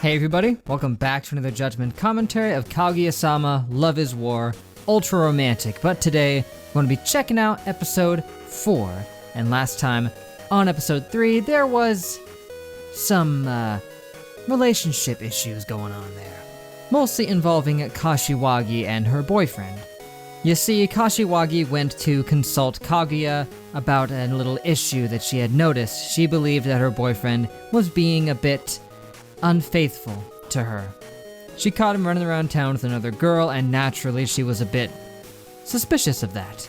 Hey everybody, welcome back to another Judgment commentary of Kaguya-sama, Love is War, Ultra Romantic, but today we're going to be checking out episode 4, and last time on episode 3 there was some relationship issues going on there, mostly involving Kashiwagi and her boyfriend. You see, Kashiwagi went to consult Kaguya about a little issue that she had noticed. She believed that her boyfriend was being a bit unfaithful to her. She caught him running around town with another girl, and naturally she was a bit suspicious of that.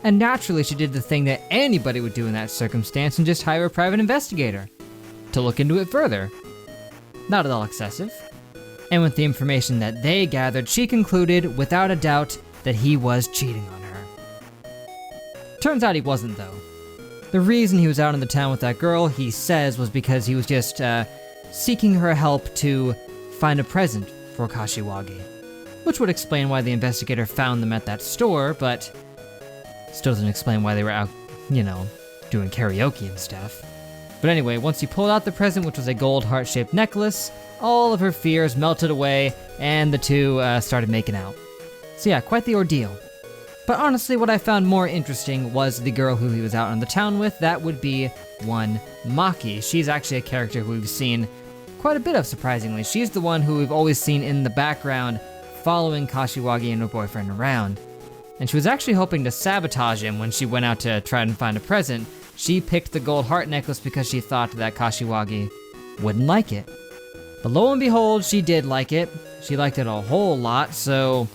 And naturally she did the thing that anybody would do in that circumstance and just hire a private investigator to look into it further. Not at all excessive. And with the information that they gathered, she concluded, without a doubt, that he was cheating on her. Turns out he wasn't, though. The reason he was out in the town with that girl, he says, was because he was just, seeking her help to find a present for Kashiwagi. Which would explain why the investigator found them at that store, but still doesn't explain why they were out, doing karaoke and stuff. But anyway, once he pulled out the present, which was a gold heart-shaped necklace, all of her fears melted away, and the two started making out. So yeah, quite the ordeal. But honestly, what I found more interesting was the girl who he was out in the town with. That would be one Maki. She's actually a character who we've seen quite a bit of, surprisingly. She's the one who we've always seen in the background following Kashiwagi and her boyfriend around. And she was actually hoping to sabotage him when she went out to try and find a present. She picked the gold heart necklace because she thought that Kashiwagi wouldn't like it. But lo and behold, she did like it. She liked it a whole lot, so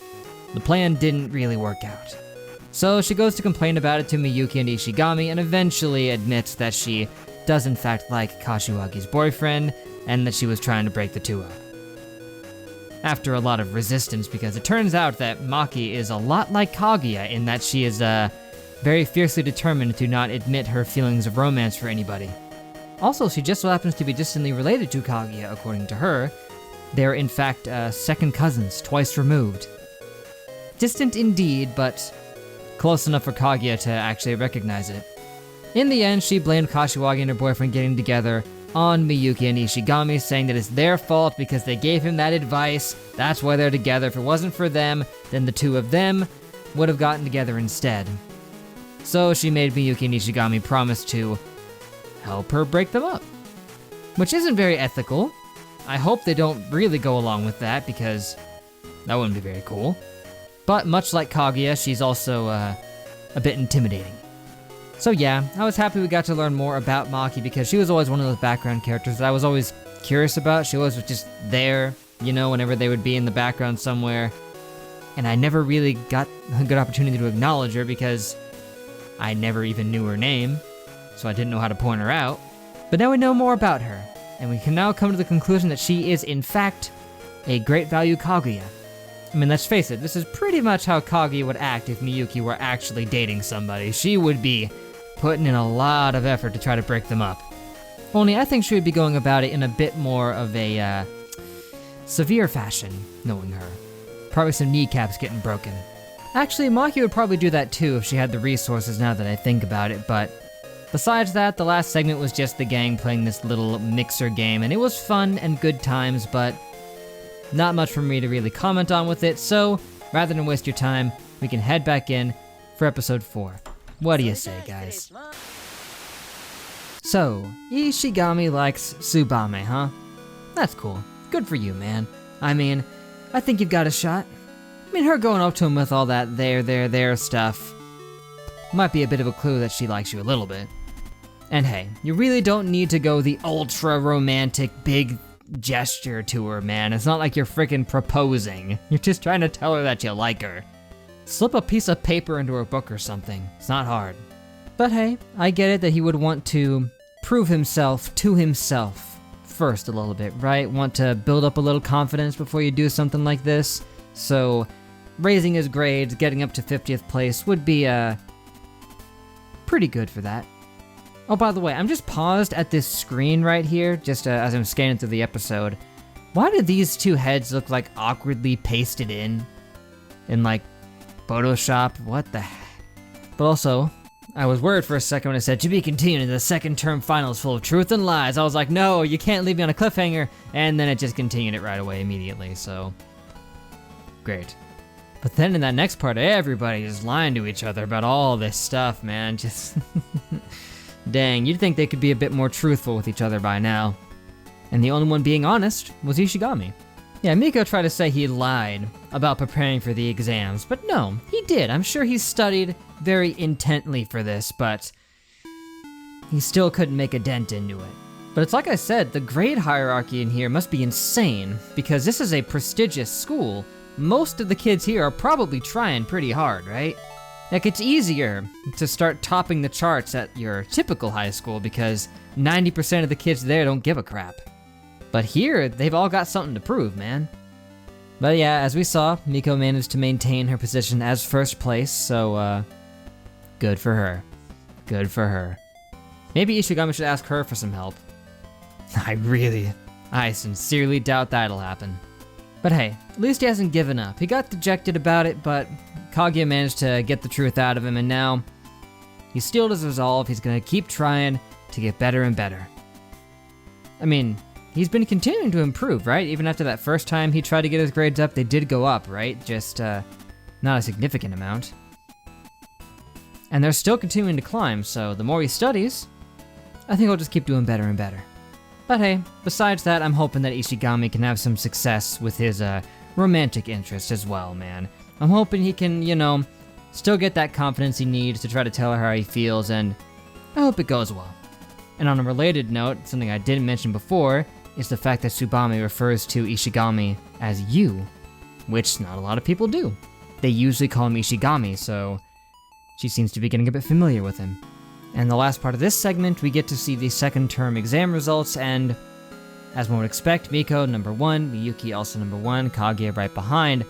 the plan didn't really work out. So she goes to complain about it to Miyuki and Ishigami and eventually admits that she does in fact like Kashiwagi's boyfriend and that she was trying to break the two up. After a lot of resistance, because it turns out that Maki is a lot like Kaguya in that she is very fiercely determined to not admit her feelings of romance for anybody. Also, she just so happens to be distantly related to Kaguya, according to her. They're in fact second cousins, twice removed. Distant indeed, but close enough for Kaguya to actually recognize it. In the end, she blamed Kashiwagi and her boyfriend getting together on Miyuki and Ishigami, saying that it's their fault because they gave him that advice, that's why they're together. If it wasn't for them, then the two of them would have gotten together instead. So she made Miyuki and Ishigami promise to help her break them up. Which isn't very ethical. I hope they don't really go along with that, because that wouldn't be very cool. But much like Kaguya, she's also a bit intimidating. So yeah, I was happy we got to learn more about Maki because she was always one of those background characters that I was always curious about. She always was just there, whenever they would be in the background somewhere. And I never really got a good opportunity to acknowledge her because I never even knew her name, so I didn't know how to point her out. But now we know more about her, and we can now come to the conclusion that she is in fact a great value Kaguya. I mean, let's face it, this is pretty much how Kaguya would act if Miyuki were actually dating somebody. She would be putting in a lot of effort to try to break them up. Only I think she would be going about it in a bit more of a severe fashion, knowing her. Probably some kneecaps getting broken. Actually, Maki would probably do that too if she had the resources, now that I think about it, but besides that, the last segment was just the gang playing this little mixer game, and it was fun and good times, but not much for me to really comment on with it, so rather than waste your time, we can head back in for episode 4. What do you say, guys? So, Ishigami likes Tsubame, huh? That's cool. Good for you, man. I mean, I think you've got a shot. I mean, her going up to him with all that there stuff might be a bit of a clue that she likes you a little bit. And hey, you really don't need to go the ultra romantic big gesture to her, man. It's not like you're freaking proposing. You're just trying to tell her that you like her. Slip a piece of paper into her book or something. It's not hard. But hey, I get it that he would want to prove himself to himself first a little bit, right? Want to build up a little confidence before you do something like this. So raising his grades, getting up to 50th place would be pretty good for that. Oh, by the way, I'm just paused at this screen right here, just as I'm scanning through the episode. Why do these two heads look like awkwardly pasted in like Photoshop? What the heck? But also, I was worried for a second when it said, to be continued in the second term finals full of truth and lies. I was like, no, you can't leave me on a cliffhanger. And then it just continued it right away immediately, so great. But then in that next part, everybody is lying to each other about all this stuff, man. Just dang, you'd think they could be a bit more truthful with each other by now. And the only one being honest was Ishigami. Yeah, Miko tried to say he lied about preparing for the exams, but no, he did. I'm sure he studied very intently for this, but he still couldn't make a dent into it. But it's like I said, the grade hierarchy in here must be insane, because this is a prestigious school. Most of the kids here are probably trying pretty hard, right? Like, it's easier to start topping the charts at your typical high school because 90% of the kids there don't give a crap. But here, they've all got something to prove, man. But yeah, as we saw, Miko managed to maintain her position as first place, so good for her. Good for her. Maybe Ishigami should ask her for some help. I sincerely doubt that'll happen. But hey, at least he hasn't given up. He got dejected about it, but Kaguya managed to get the truth out of him, and now he's steeled his resolve. He's gonna keep trying to get better and better. I mean, he's been continuing to improve, right? Even after that first time he tried to get his grades up, they did go up, right? Just not a significant amount. And they're still continuing to climb, so the more he studies, I think he'll just keep doing better and better. But hey, besides that, I'm hoping that Ishigami can have some success with his romantic interest as well, man. I'm hoping he can, you know, still get that confidence he needs to try to tell her how he feels, and I hope it goes well. And on a related note, something I didn't mention before is the fact that Tsubame refers to Ishigami as you, which not a lot of people do. They usually call him Ishigami, so she seems to be getting a bit familiar with him. And the last part of this segment, we get to see the second term exam results, and as one would expect, Miko number 1, Miyuki also number 1, Kaguya right behind.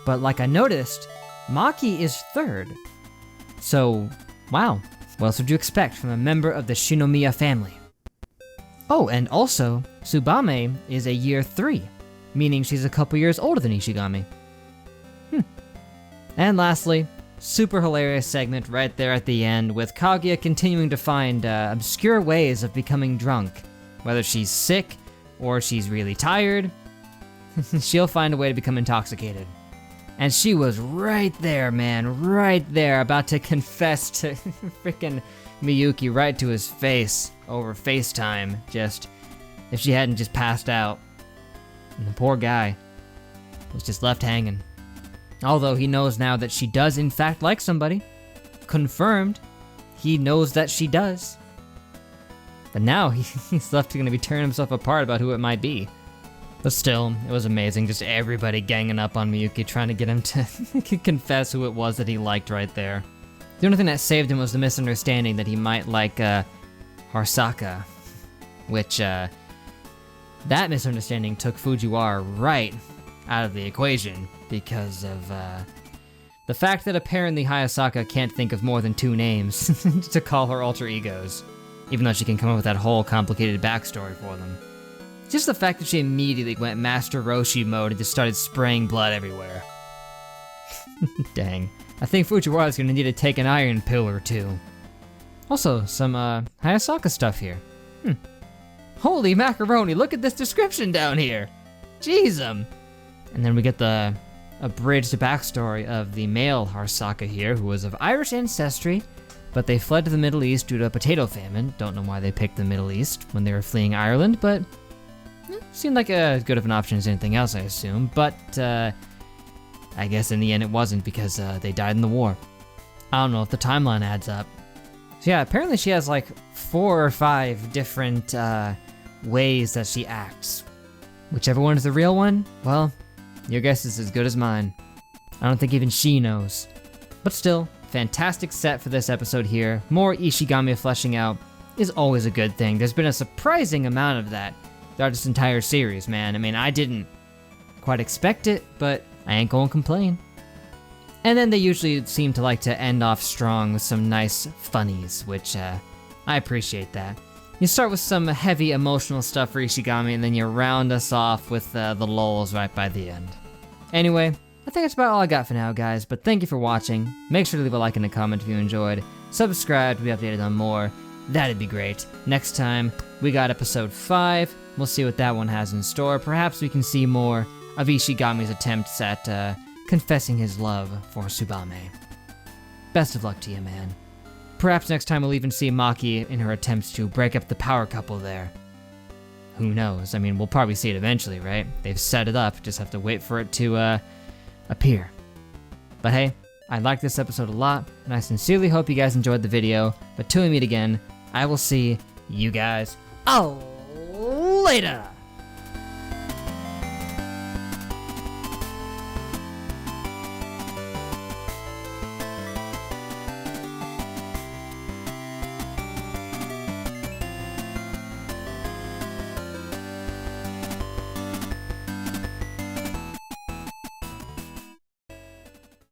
But like I noticed, Maki is 3rd. So, wow, what else would you expect from a member of the Shinomiya family? Oh, and also, Tsubame is a year 3, meaning she's a couple years older than Ishigami. And lastly, super hilarious segment right there at the end, with Kaguya continuing to find obscure ways of becoming drunk. Whether she's sick, or she's really tired, she'll find a way to become intoxicated. And she was right there, man, right there, about to confess to frickin' Miyuki right to his face over FaceTime, just if she hadn't just passed out. And the poor guy was just left hanging. Although he knows now that she does in fact like somebody. Confirmed. He knows that she does. But now he's left to be tearing himself apart about who it might be. But still, it was amazing, just everybody ganging up on Miyuki, trying to get him to confess who it was that he liked right there. The only thing that saved him was the misunderstanding that he might like Harsaka, which that misunderstanding took Fujiwara right out of the equation because of the fact that apparently Hayasaka can't think of more than 2 names to call her alter egos, even though she can come up with that whole complicated backstory for them. Just the fact that she immediately went Master Roshi mode and just started spraying blood everywhere. Dang. I think Fujiwara's gonna need to take an iron pill or 2. Also, some Hayasaka stuff here. Holy macaroni, look at this description down here! Jeez. And then we get the abridged backstory of the male Harsaka here, who was of Irish ancestry, but they fled to the Middle East due to a potato famine. Don't know why they picked the Middle East when they were fleeing Ireland, but seemed like as good of an option as anything else, I assume. But I guess in the end it wasn't, because they died in the war. I don't know if the timeline adds up. So yeah, apparently she has like 4 or 5 different ways that she acts. Whichever one is the real one, well, your guess is as good as mine. I don't think even she knows. But still, fantastic set for this episode here. More Ishigami fleshing out is always a good thing. There's been a surprising amount of that throughout this entire series, man. I mean, I didn't quite expect it, but I ain't gonna complain. And then they usually seem to like to end off strong with some nice funnies, which I appreciate that. You start with some heavy emotional stuff for Ishigami, and then you round us off with the lulls right by the end. Anyway, I think that's about all I got for now, guys, but thank you for watching. Make sure to leave a like and a comment if you enjoyed. subscribe to be updated on more. That'd be great. Next time, we got episode 5. We'll see what that one has in store. Perhaps we can see more of Ishigami's attempts at confessing his love for Tsubame. Best of luck to you, man. Perhaps next time we'll even see Maki in her attempts to break up the power couple there. Who knows? I mean, we'll probably see it eventually, right? They've set it up, just have to wait for it to appear. But hey, I liked this episode a lot, and I sincerely hope you guys enjoyed the video. But till we meet again, I will see you guys later!